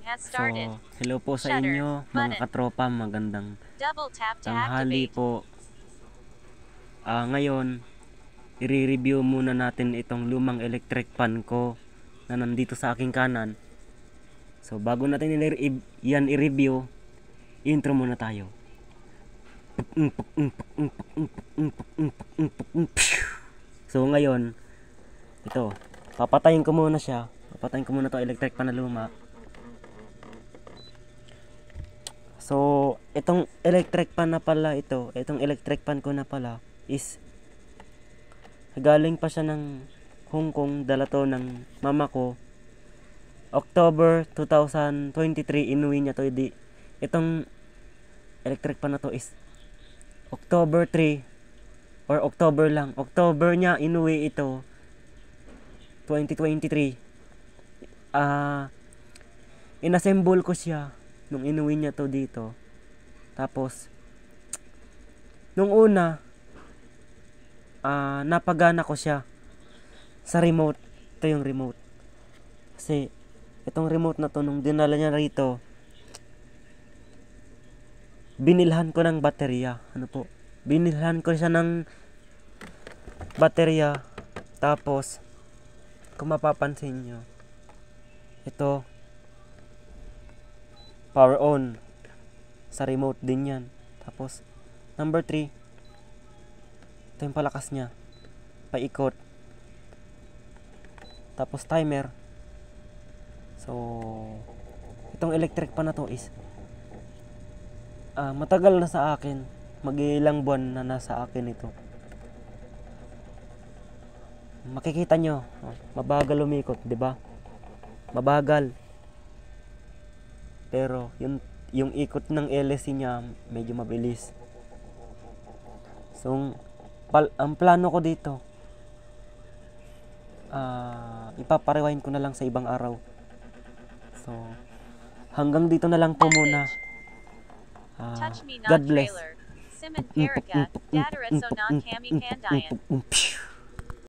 So, hello po sa inyo mga katropa, magandang tanghali po. Ngayon, i-review muna natin itong lumang electric pan ko na nandito sa aking kanan. So, bago natin yan i-review, intro muna tayo. So, ngayon, ito, papatayin ko muna siya. Papatayin ko muna itong electric pan na luma. So, itong electric pan na pala ito, itong electric pan ko na pala is galing pa siya ng Hong Kong, dala to ng mama ko. October 2023 inuwi niya to. Itong electric pan na to is October 3 or October lang. October niya inuwi ito 2023. Inassemble ko siya nung inuwi niya to dito. Tapos nung una napagana ko siya sa remote. Ito yung remote. Kasi itong remote na to nung dinala niya rito, binilhan ko ng baterya. Binilhan ko siya ng baterya. Tapos kung mapapansin nyo, ito power on sa remote din yan. Tapos number 3, ito yung palakas nya, paikot. Tapos timer. So itong electric pan na to is matagal na sa akin, mag-ilang buwan na nasa akin ito. Makikita nyo, mabagal umikot, di ba? Mabagal. Pero yung ikot ng LSC niya medyo mabilis. So ang plano ko dito, ipaparewind ko na lang sa ibang araw. So hanggang dito na lang po muna. God bless.